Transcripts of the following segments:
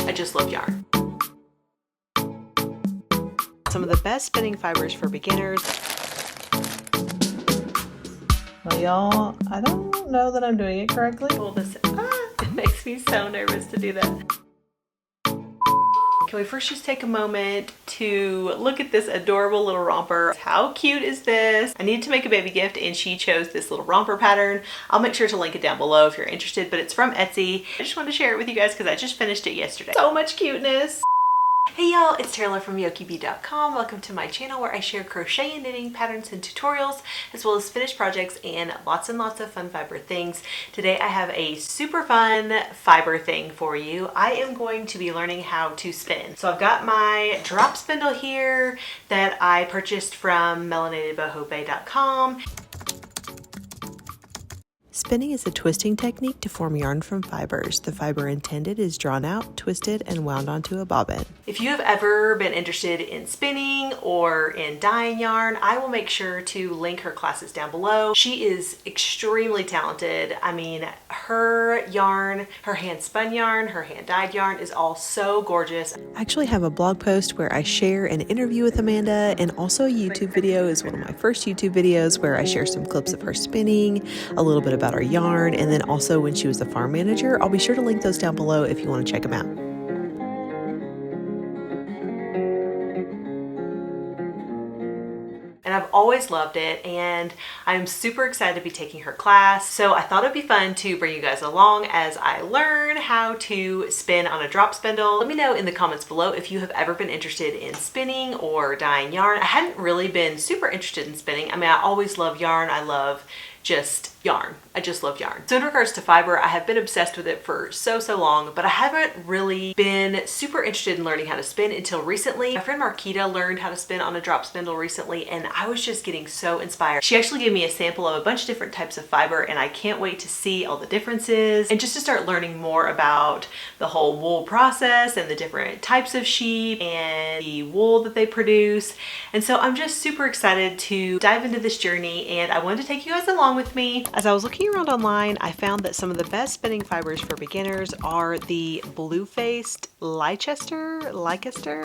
I just love yarn. Some of the best spinning fibers for beginners. Well, y'all, I don't know that I'm doing it correctly. Hold this. It makes me so nervous to do that. Can we first just take a moment to look at this adorable little romper? How cute is this? I needed to make a baby gift and she chose this little romper pattern. I'll make sure to link it down below if you're interested, but it's from Etsy. I just wanted to share it with you guys because I just finished it yesterday. So much cuteness. Hey y'all, it's Taylor from yokieB.com. Welcome to my channel where I share crochet and knitting patterns and tutorials, as well as finished projects and lots of fun fiber things. Today I have a super fun fiber thing for you. I am going to be learning how to spin. So I've got my drop spindle here that I purchased from melanatedbohope.com. Spinning is a twisting technique to form yarn from fibers. The fiber intended is drawn out, twisted, and wound onto a bobbin. If you have ever been interested in spinning or in dyeing yarn, I will make sure to link her classes down below. She is extremely talented. I mean, her yarn, her hand spun yarn, her hand dyed yarn is all so gorgeous. I actually have a blog post where I share an interview with Amanda, and also a YouTube video is one of my first YouTube videos where I share some clips of her spinning, a little bit about our yarn, and then also when she was a farm manager. I'll be sure to link those down below if you want to check them out. And I've always loved it, and I'm super excited to be taking her class. So I thought it'd be fun to bring you guys along as I learn how to spin on a drop spindle. Let me know in the comments below if you have ever been interested in spinning or dyeing yarn. I hadn't really been super interested in spinning. I mean, I always love yarn. I love just yarn. I just love yarn. So in regards to fiber, I have been obsessed with it for so long, but I haven't really been super interested in learning how to spin until recently. My friend Marquita learned how to spin on a drop spindle recently, and I was just getting so inspired. She actually gave me a sample of a bunch of different types of fiber, and I can't wait to see all the differences and just to start learning more about the whole wool process and the different types of sheep and the wool that they produce. And so I'm just super excited to dive into this journey, and I wanted to take you guys along with me. As I was looking around online, I found that some of the best spinning fibers for beginners are the blue-faced Leicester,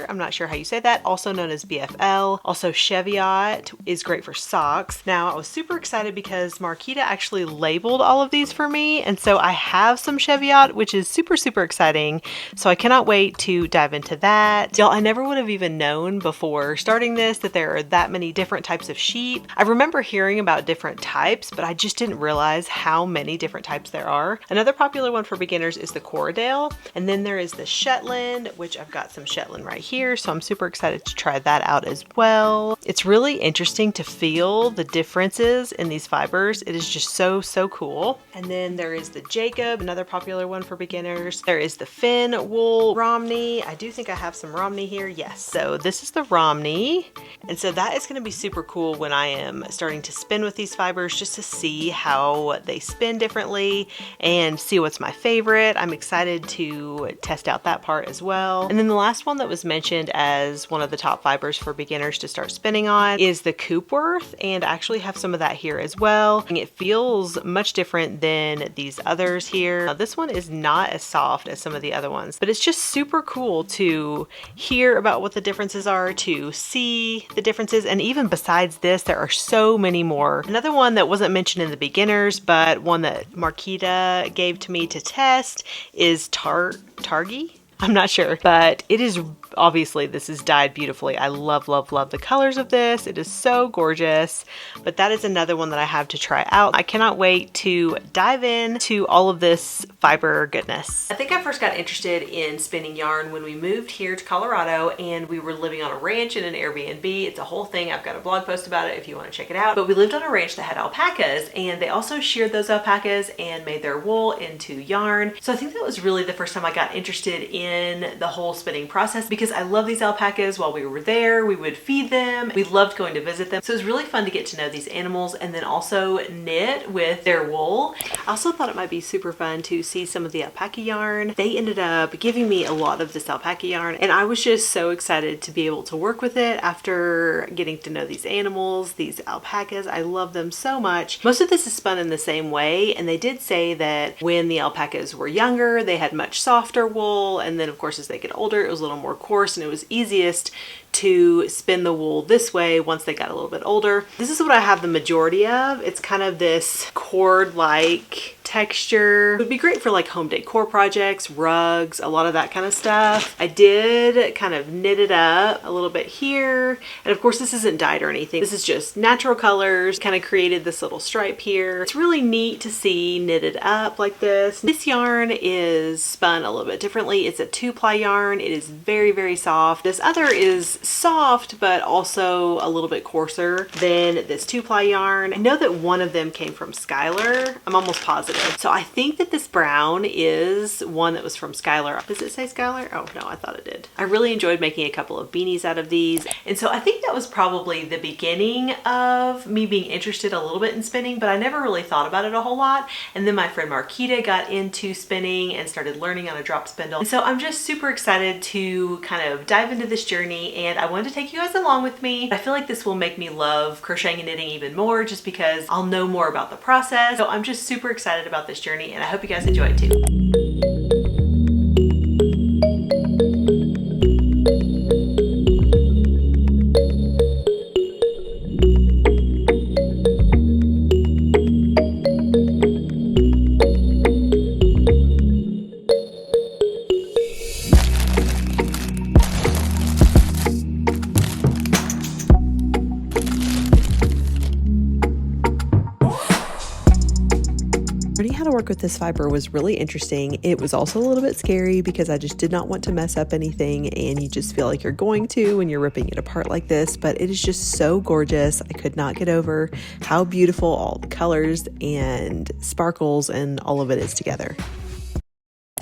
I'm not sure how you say that, also known as BFL. Also Cheviot is great for socks. Now I was super excited because Marquita actually labeled all of these for me, and so I have some Cheviot, which is super exciting. So I cannot wait to dive into that. Y'all, I never would have even known before starting this that there are that many different types of sheep. I remember hearing about different types, but I just didn't realize how many different types there are. Another popular one for beginners is the Corriedale, and then there is the Shetland, which I've got some Shetland right here, so I'm super excited to try that out as well. It's really interesting to feel the differences in these fibers. It is just so cool. And then there is the Jacob, another popular one for beginners. There is the Finn wool Romney. I do think I have some Romney here. Yes, so this is the Romney, and so that is going to be super cool when I am starting to spin with these fibers, just to see how they spin differently and see what's my favorite. I'm excited to test out that part as well. And then the last one that was mentioned as one of the top fibers for beginners to start spinning on is the Coopworth, and I actually have some of that here as well. And it feels much different than these others here. Now, this one is not as soft as some of the other ones, but it's just super cool to hear about what the differences are, to see the differences, and even besides this, there are so many more. Another one that wasn't mentioned in the beginners, but one that Marquita gave to me to test is Targi. I'm not sure, but it is obviously, this is dyed beautifully. I love the colors of this. It is so gorgeous, but that is another one that I have to try out. I cannot wait to dive into all of this fiber goodness. I think I first got interested in spinning yarn when we moved here to Colorado, and we were living on a ranch in an Airbnb. It's a whole thing. I've got a blog post about it if you want to check it out. But we lived on a ranch that had alpacas, and they also sheared those alpacas and made their wool into yarn. So I think that was really the first time I got interested in the whole spinning process, because I love these alpacas. While we were there, we would feed them. We loved going to visit them. So it was really fun to get to know these animals and then also knit with their wool. I also thought it might be super fun to see some of the alpaca yarn. They ended up giving me a lot of this alpaca yarn, and I was just so excited to be able to work with it after getting to know these animals, these alpacas. I love them so much. Most of this is spun in the same way, and they did say that when the alpacas were younger, they had much softer wool, and then of course as they get older, it was a little more coarse, and it was easiest to spin the wool this way once they got a little bit older. This is what I have the majority of. It's kind of this cord-like texture. It would be great for like home decor projects, rugs, a lot of that kind of stuff. I did kind of knit it up a little bit here. And of course this isn't dyed or anything. This is just natural colors, kind of created this little stripe here. It's really neat to see knitted up like this. This yarn is spun a little bit differently. It's a 2-ply yarn. It is very, very soft. This other is soft, but also a little bit coarser than this 2-ply yarn. I know that one of them came from Skylar. I'm almost positive. So I think that this brown is one that was from Skylar. Does it say Skylar? Oh no, I thought it did. I really enjoyed making a couple of beanies out of these. And so I think that was probably the beginning of me being interested a little bit in spinning, but I never really thought about it a whole lot. And then my friend Marquita got into spinning and started learning on a drop spindle. And so I'm just super excited to kind of dive into this journey, and I wanted to take you guys along with me. I feel like this will make me love crocheting and knitting even more just because I'll know more about the process. So I'm just super excited about this journey, and I hope you guys enjoy it too. Learning how to work with this fiber was really interesting. It was also a little bit scary because I just did not want to mess up anything, and you just feel like you're going to when you're ripping it apart like this, but it is just so gorgeous. I could not get over how beautiful all the colors and sparkles and all of it is together.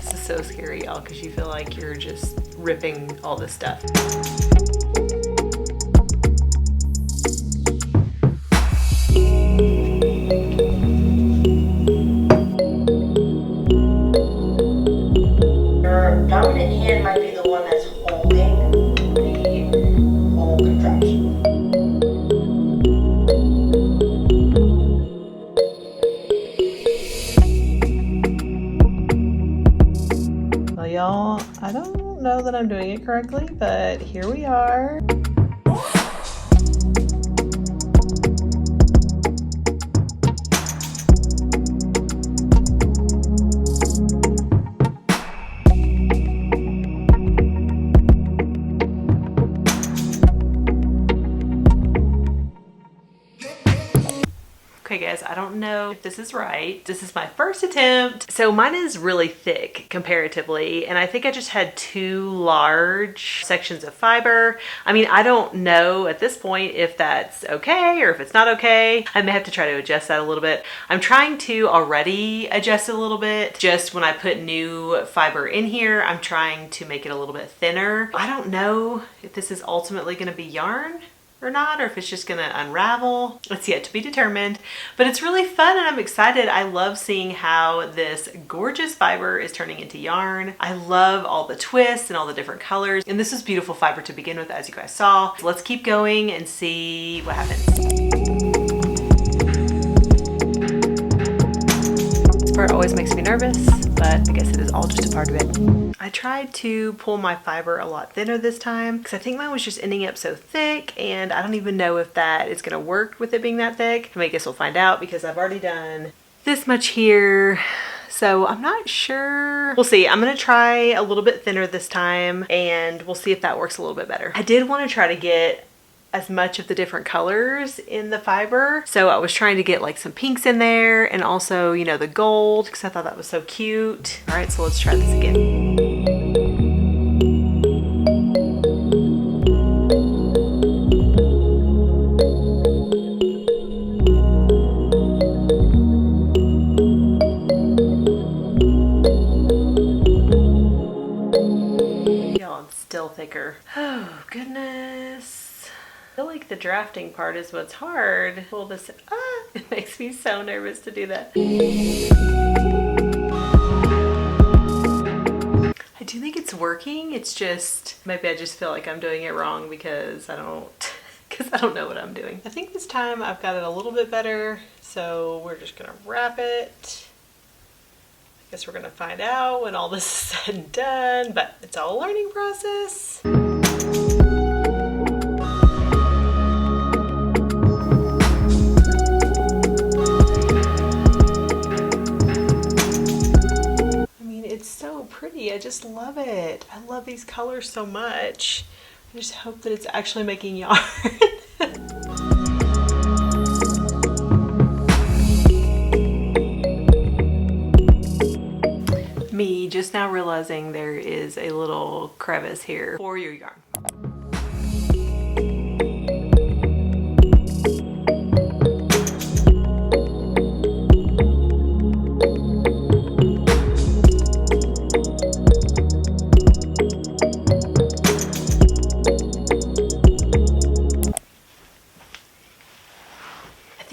This is so scary, y'all, because you feel like you're just ripping all this stuff. Your dominant hand might be the one that's holding the whole contraption. Well, y'all, I don't know that I'm doing it correctly, but here we are. Okay guys, I don't know if this is right. This is my first attempt. So mine is really thick comparatively, and I think I just had 2 large sections of fiber. I mean, I don't know at this point if that's okay or if it's not okay. I may have to try to adjust that a little bit. I'm trying to already adjust it a little bit. Just when I put new fiber in here, I'm trying to make it a little bit thinner. I don't know if this is ultimately gonna be yarn or not, or if it's just gonna unravel. It's yet to be determined, but it's really fun and I'm excited. I love seeing how this gorgeous fiber is turning into yarn. I love all the twists and all the different colors, and this is beautiful fiber to begin with, as you guys saw. So let's keep going and see what happens. This part always makes me nervous, but I guess it is all just a part of it. I tried to pull my fiber a lot thinner this time because I think mine was just ending up so thick, and I don't even know if that is gonna work with it being that thick. I guess we'll find out because I've already done this much here. So I'm not sure. We'll see. I'm gonna try a little bit thinner this time, and we'll see if that works a little bit better. I did want to try to get as much of the different colors in the fiber. So I was trying to get like some pinks in there, and also, you know, the gold, because I thought that was so cute. All right, so let's try this again. Y'all, it's still thicker. Oh, goodness. I feel like the drafting part is what's hard. Pull this, it makes me so nervous to do that. working. It's just, maybe I just feel like I'm doing it wrong because I don't know what I'm doing. I think this time I've got it a little bit better. So we're just gonna wrap it. I guess we're gonna find out when all this is said and done, but it's all a learning process. It's so pretty. I just love it. I love these colors so much. I just hope that it's actually making yarn. Me just now realizing there is a little crevice here for your yarn.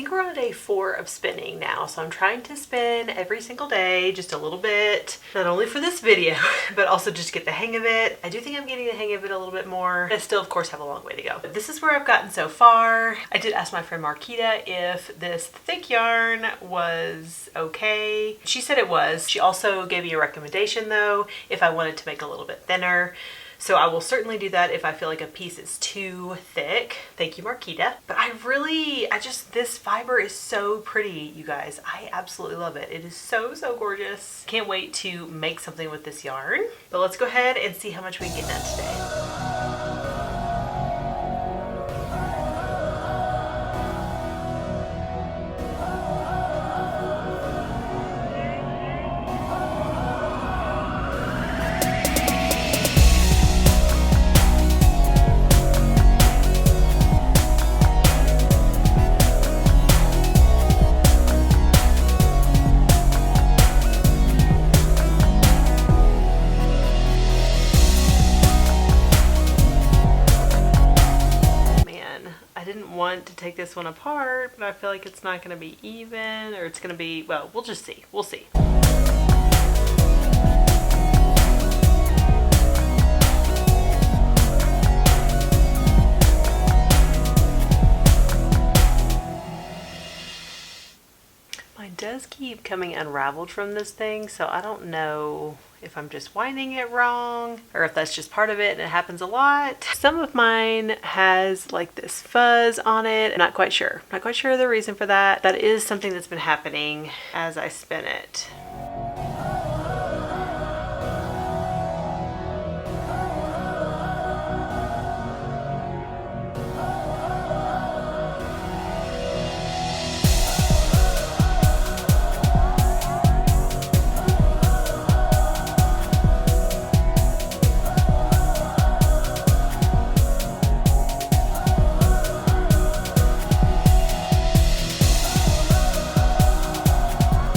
We're on day 4 of spinning now, so I'm trying to spin every single day, just a little bit, not only for this video, but also just get the hang of it. I do think I'm getting the hang of it a little bit more. I still, of course, have a long way to go. But this is where I've gotten so far. I did ask my friend Marquita if this thick yarn was okay. She said it was. She also gave me a recommendation, though, if I wanted to make a little bit thinner. So I will certainly do that if I feel like a piece is too thick. Thank you, Marquita. But this fiber is so pretty, you guys. I absolutely love it. It is so, so gorgeous. Can't wait to make something with this yarn. But let's go ahead and see how much we can get done today. To take this one apart, but I feel like it's not going to be even, or it's going to be, well, we'll just see. We'll see. Mine does keep coming unraveled from this thing, so I don't know if I'm just winding it wrong or if that's just part of it and it happens a lot. Some of mine has like this fuzz on it. I'm not quite sure. Not quite sure the reason for that. That is something that's been happening as I spin it.